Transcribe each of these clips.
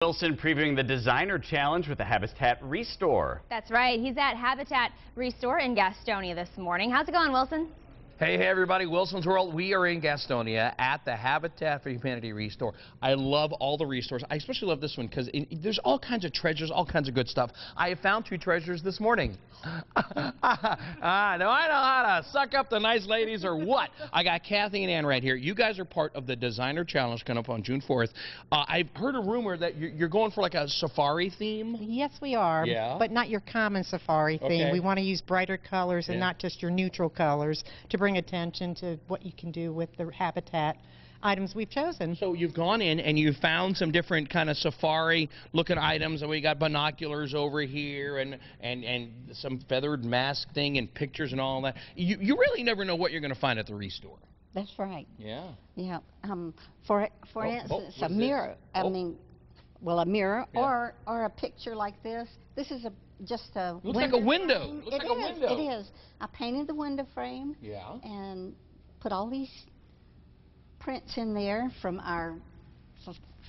Wilson previewing the Designer Challenge with the Habitat ReStore. That's right. He's at Habitat ReStore in Gastonia this morning. How's it going, Wilson? Hey everybody, Wilson's World. We are in Gastonia at the Habitat for Humanity ReStore. I love all the restores. I especially love this one because there's all kinds of treasures, all kinds of good stuff. I have found 2 treasures this morning. Do I know how to suck up the nice ladies or what? I got Kathy and Ann right here. You guys are part of the Designer Challenge coming up on June 4th. I've heard a rumor that you're going for like a safari theme. Yes, we are, but not your common safari theme. Okay. We want to use brighter colors and not just your neutral colors to bring attention to what you can do with the habitat items we've chosen. So you've gone in and you've found some different kind of safari looking items, and we got binoculars over here and some feathered mask thing and pictures and all that. You really never know what you're going to find at the ReStore. That's right. Yeah. Yeah. For instance, a mirror. Oh. A mirror or a picture like this. This is just a looks like a window. Frame. Looks like a window. It is. I painted the window frame. Yeah. And put all prints in there from our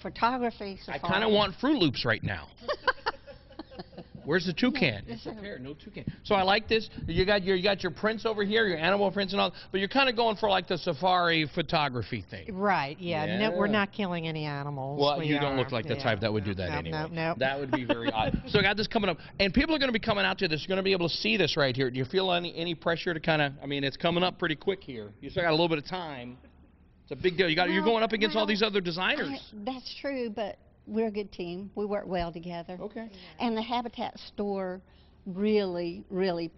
photography safari. I kind of want Fruit Loops right now. Where's the toucan? Yes, It's a pair, no toucan. So I like this. You got your prints over here, your animal prints and all, but you're kind of going for like the safari photography thing. Right, yeah. No, we're not killing any animals. Well, you don't look like the type that would do that anyway. No. That would be very odd. So I got this coming up, and people are going to be coming out to this. You're going to be able to see this right here. Do you feel any pressure to kind of, I mean, it's coming up pretty quick here. You still got a little bit of time. It's a big deal. You're going up against all these other designers. That's true, but we're a good team. We work well together. Okay. And the Habitat store really, really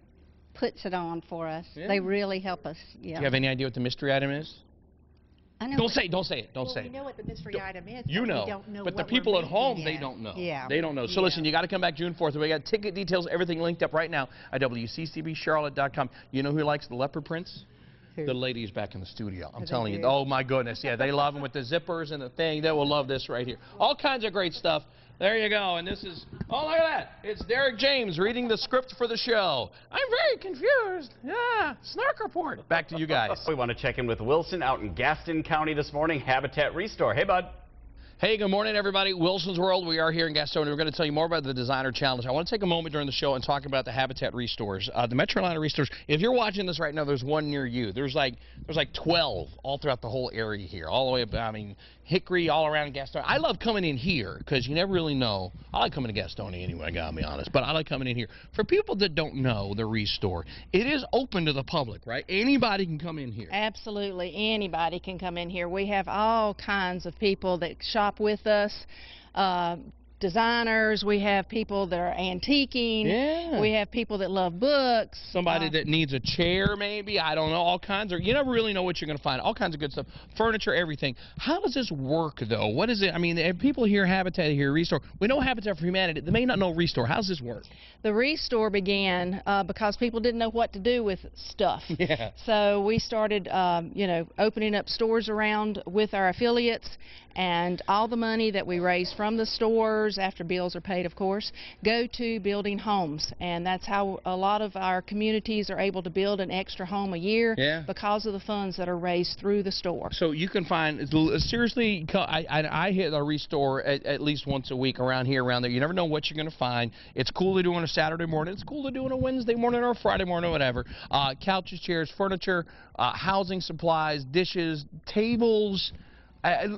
puts it on for us. Yeah. They really help us. Yeah. Do you have any idea what the mystery item is? I know. Don't say it. Don't say it. We know what the mystery item is. You know. We don't know but the what people we're at home, making they yet. don't know. Yeah. They don't know. So listen, you got to come back June 4th. We got ticket details, everything linked up right now at WCCBCharlotte.com. You know who likes the leopard prints? Who? The ladies back in the studio. I'm They telling you. do. Oh, my goodness. Yeah, they love them with the zippers and the thing. They will love this right here. All kinds of great stuff. There you go. And this is, oh, look at that. It's Derek James reading the script for the show. I'm very confused. Yeah, Snark Report. Back to you guys. We want to check in with Wilson out in Gaston County this morning, Habitat ReStore. Hey, bud. Hey, good morning, everybody. Wilson's World. We are here in Gastonia. We're going to tell you more about the Designer Challenge. I want to take a moment during the show and talk about the Habitat ReStores. The Metro Atlanta ReStores. If you're watching this right now, there's one near you. There's like 12 all throughout the whole area here, all the way up. I mean, Hickory, all around Gastonia. I love coming in here because you never really know. I like coming to Gastonia anyway, I gotta be honest. But I like coming in here. For people that don't know the ReStore, it is open to the public, right? Anybody can come in here. Absolutely, anybody can come in here. We have all kinds of people that shop with us, designers, we have people that are antiquing, we have people that love books. Somebody that needs a chair maybe, I don't know, all kinds of, you never really know what you're going to find, all kinds of good stuff, furniture, everything. How does this work though? What is it? I mean, if people hear Habitat, hear ReStore, we know Habitat for Humanity, they may not know ReStore. How does this work? The ReStore began because people didn't know what to do with stuff. Yeah. So we started, opening up stores around with our affiliates, and all the money that we raise from the stores, after bills are paid, of course, go to building homes. And that's how a lot of our communities are able to build an extra home a year because of the funds that are raised through the store. So you can find, seriously, I hit a ReStore at least once a week around here, around there. You never know what you're going to find. It's cool to do on a Saturday morning. It's cool to do on a Wednesday morning or a Friday morning or whatever. Couches, chairs, furniture, housing supplies, dishes, tables,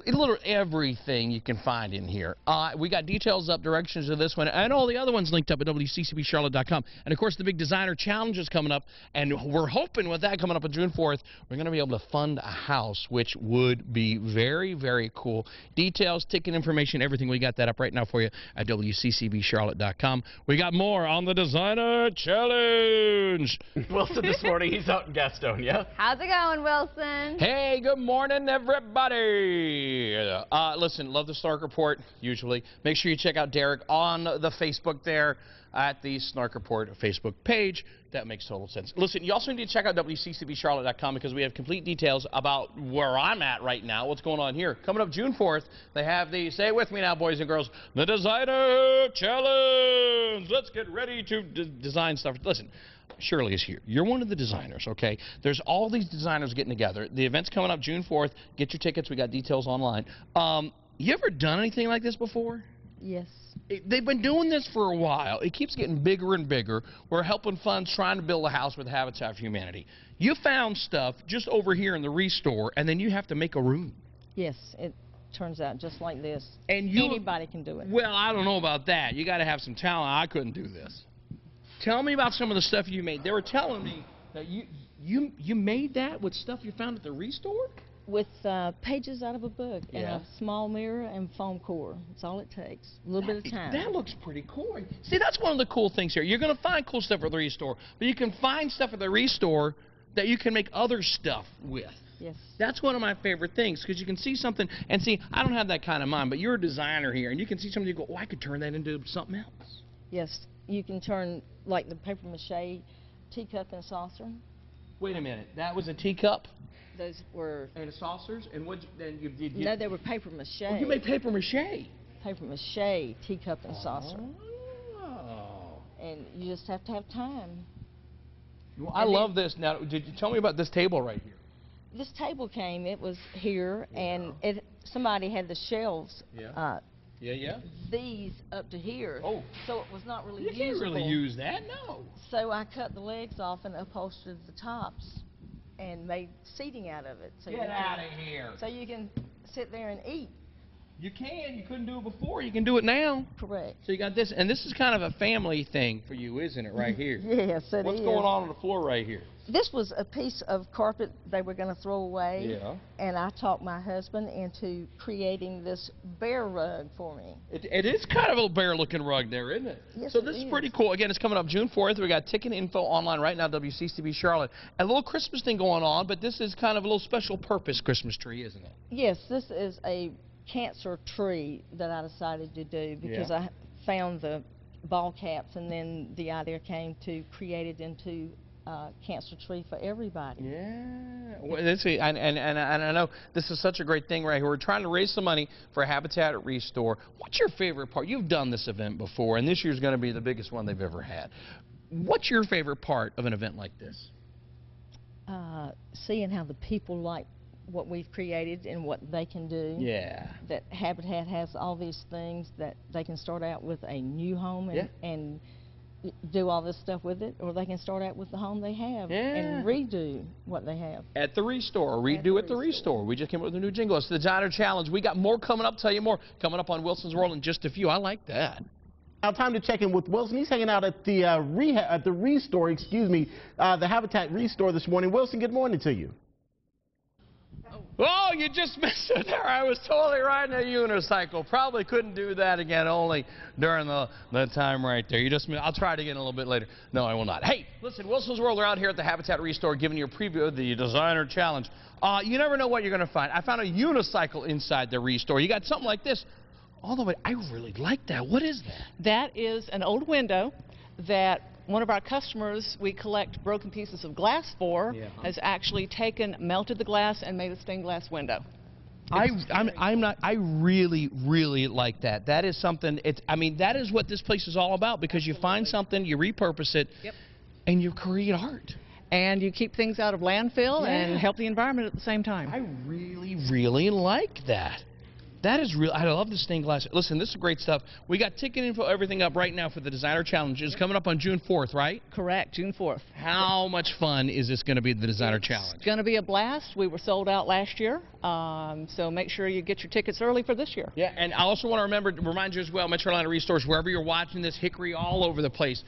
literally everything you can find in here. We got details up, directions of this one, and all the other ones linked up at WCCBCharlotte.com. And, of course, the big Designer Challenge is coming up, and we're hoping with that coming up on June 4th, we're going to be able to fund a house, which would be very, very cool. Details, ticket information, everything, we got that up right now for you at WCCBCharlotte.com. We got more on the Designer Challenge. Wilson this morning, he's out in Gastonia. How's it going, Wilson? Hey, good morning, everybody. Listen, love the Snark Report, usually. Make sure you check out Derek on the Facebook there at the Snark Report Facebook page. That makes total sense. Listen, you also need to check out WCCBCharlotte.com because we have complete details about where I'm at right now, what's going on here. Coming up June 4th, they have the, say it with me now, boys and girls, the Designer Challenge. Let's get ready to design stuff. Listen, Shirley is here. You're one of the designers, okay? There's all these designers getting together. The event's coming up June 4th. Get your tickets. We got details online. You ever done anything like this before? Yes. They've been doing this for a while. It keeps getting bigger and bigger. We're helping funds trying to build a house with Habitat for Humanity. You found stuff just over here in the ReStore, and then you have to make a room. Yes, it turns out just like this. And anybody can do it. Well, I don't know about that. You got to have some talent. I couldn't do this. Tell me about some of the stuff you made. They were telling me that you made that with stuff you found at the ReStore? With pages out of a book and a small mirror and foam core. That's all it takes. A little bit of time. That looks pretty cool. See, that's one of the cool things here. You're going to find cool stuff at the ReStore, but you can find stuff at the ReStore that you can make other stuff with. Yes. That's one of my favorite things, because you can see something, and see, I don't have that kind of mind, but you're a designer here, and you can see something, you go, oh, I could turn that into something else. Yes, you can turn, like the paper mache teacup and saucer. Wait a minute, that was a teacup? Those were... And saucers? And what, then you No, they were paper mache. Oh, you made paper mache. Paper mache teacup and saucer. Oh. And you just have to have time. Well, I love this. Now, did you tell me about this table right here? This table came, it was here, and somebody had the shelves, these up to here. Oh. So it was not really usable. You can't really use that, no. So I cut the legs off and upholstered the tops and made seating out of it. So Get out of here. So you can sit there and eat. You can. You couldn't do it before. You can do it now. Correct. So you got this, and this is kind of a family thing for you, isn't it, right here? Yes, it is. What's going on the floor right here? This was a piece of carpet they were going to throw away. Yeah. And I talked my husband into creating this bear rug for me. It is kind of a bear-looking rug there, isn't it? Yes, so this is pretty cool. Again, it's coming up June 4th. We got ticket info online right now, WCCB Charlotte. A little Christmas thing going on, but this is kind of a little special purpose Christmas tree, isn't it? Yes, this is a cancer tree that I decided to do because I found the ball caps, and then the idea came to create it into cancer tree for everybody. Yeah, well, and I know this is such a great thing right here. We're trying to raise some money for Habitat at ReStore. What's your favorite part? You've done this event before, and this year's going to be the biggest one they've ever had. What's your favorite part of an event like this? Seeing how the people like what we've created and what they can do. Yeah. That Habitat has all these things that they can start out with a new home and do all this stuff with it, or they can start out with the home they have and redo what they have. At the ReStore, redo at the ReStore. We just came up with a new jingle. It's the Designer Challenge. We got more coming up. Tell you more coming up on Wilson's World in just a few. I like that. Now, time to check in with Wilson. He's hanging out at the ReStore, the Habitat ReStore this morning. Wilson, good morning to you. Oh, you just missed it there. I was totally riding a unicycle. Probably couldn't do that again, only during the time right there. You just missed. I'll try it again a little bit later. No, I will not. Hey, listen, Wilson's World are out here at the Habitat ReStore giving you a preview of the Designer Challenge. You never know what you're going to find. I found a unicycle inside the ReStore. You got something like this. All the way, I really like that. What is that? That is an old window that one of our customers we collect broken pieces of glass for has actually melted the glass and made a stained glass window. I really like that. That is something, that is what this place is all about, because you find something, you repurpose it, and you create art. And you keep things out of landfill and help the environment at the same time. I really like that. That is real. I love the stained glass. Listen, this is great stuff. We got ticket info, everything up right now for the Designer Challenge. It's coming up on June 4th, right? Correct, June 4th. How much fun is this going to be, the Designer Challenge? It's going to be a blast. We were sold out last year, so make sure you get your tickets early for this year. Yeah, and I also want to remind you as well, Metro Atlanta ReStores, wherever you're watching this, Hickory, all over the place.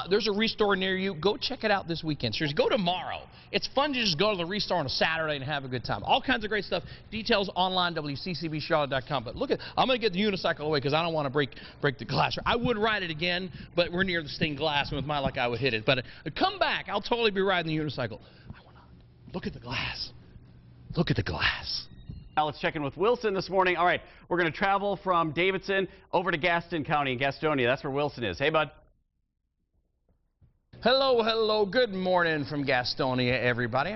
There's a ReStore near you. Go check it out this weekend. Seriously, go tomorrow. It's fun to just go to the ReStore on a Saturday and have a good time. All kinds of great stuff. Details online, WCCBCharlotte.com. But look, I'm going to get the unicycle away because I don't want to break the glass. I would ride it again, but we're near the stained glass, and with my luck, I would hit it. But come back. I'll totally be riding the unicycle. I want to look at the glass. Look at the glass. Now let's check in with Wilson this morning. All right, we're going to travel from Davidson over to Gaston County in Gastonia. That's where Wilson is. Hey, bud. Hello, good morning from Gastonia, everybody.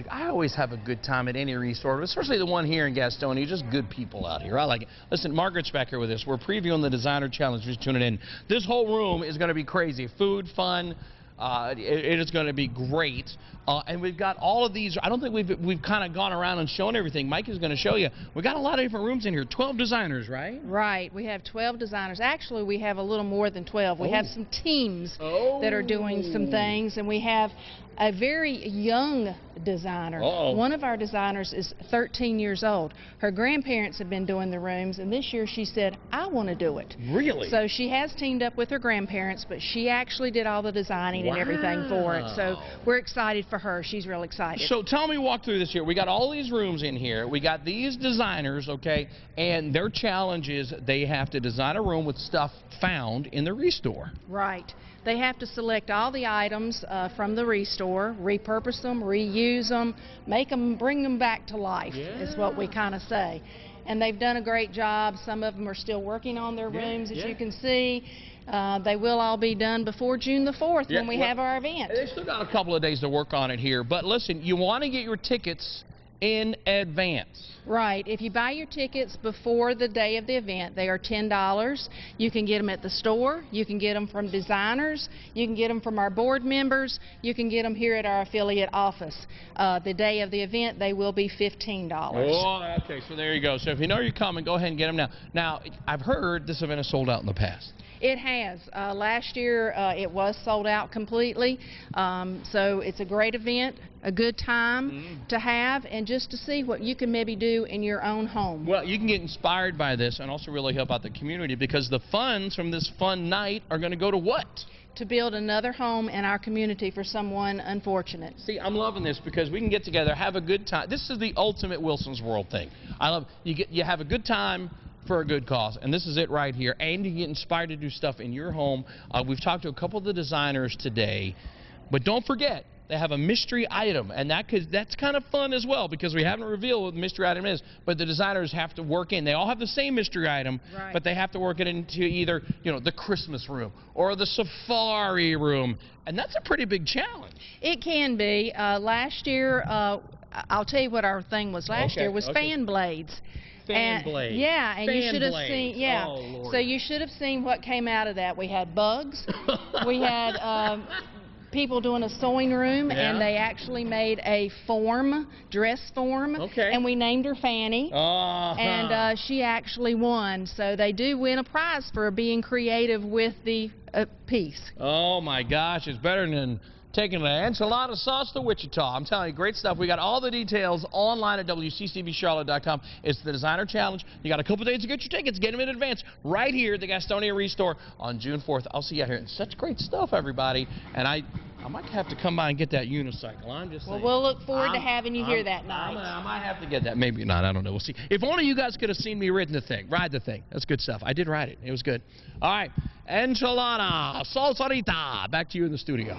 I always have a good time at any ReStore, but especially the one here in Gastonia. Just good people out here. I like it. Listen, Margaret's back here with us. We're previewing the Designer Challenge. Just tuning in. This whole room is going to be crazy. Food, fun, It is going to be great. And we've got all of these. I don't think we've kind of gone around and shown everything. Mike is going to show you. We've got a lot of different rooms in here. 12 designers, right? Right. We have 12 designers. Actually, we have a little more than 12. We have some teams that are doing some things, and we have a very young designer. One of our designers is 13 years old. Her grandparents have been doing the rooms, and this year she said, I want to do it. Really? So she has teamed up with her grandparents, but she actually did all the designing and everything for it. So we're excited for her. She's real excited. So tell me, walk through this here. We got all these rooms in here. We got these designers, okay, and their challenge is they have to design a room with stuff found in the ReStore. Right. They have to select all the items from the ReStore, repurpose them, reuse them, make them, bring them back to life, is what we kind of say. And they've done a great job. Some of them are still working on their rooms, as you can see. They will all be done before June the 4th when we have our event. They still got a couple of days to work on it here. But listen, you want to get your tickets in advance. Right. If you buy your tickets before the day of the event, they are $10. You can get them at the store. You can get them from designers. You can get them from our board members. You can get them here at our affiliate office. The day of the event, they will be $15. Oh, okay. So there you go. So if you know you're coming, go ahead and get them now. Now, I've heard this event has sold out in the past. It has. Last year, it was sold out completely. So it's a great event, a good time to have, and just to see what you can maybe do in your own home. Well, you can get inspired by this and also really help out the community, because the funds from this fun night are going to go to what? To build another home in our community for someone unfortunate. See, I'm loving this because we can get together, have a good time. This is the ultimate Wilson's World thing. I love you have a good time for a good cause, and this is it right here. And you get inspired to do stuff in your home. We've talked to a couple of the designers today, but don't forget, they have a mystery item, and that's kind of fun as well, because we haven't revealed what the mystery item is, but the designers have to work in. They all have the same mystery item, but they have to work it into either, you know, the Christmas room or the safari room, and that's a pretty big challenge. It can be. Last year, I'll tell you what our thing was last year was fan blades. Fan blades. Yeah, and you should have seen. Yeah, oh, Lord. So you should have seen what came out of that. We had bugs. We had people doing a sewing room, and they actually made a dress form, and we named her Fanny, and she actually won. So they do win a prize for being creative with the piece. Oh my gosh, it's better than taking an enchilada sauce to Wichita. I'm telling you, great stuff. We got all the details online at WCCVCharlotte.com. It's the Designer Challenge. You got a couple days to get your tickets. Get them in advance right here at the Gastonia ReStore on June 4th. I'll see you out here. It's such great stuff, everybody. And I might have to come by and get that unicycle. I'm just saying. Well, we'll look forward to having you here that night. I might have to get that. Maybe not. I don't know. We'll see. If only you guys could have seen me ride the thing. That's good stuff. I did ride it. It was good. All right. Enchilada, salsarita. Back to you in the studio.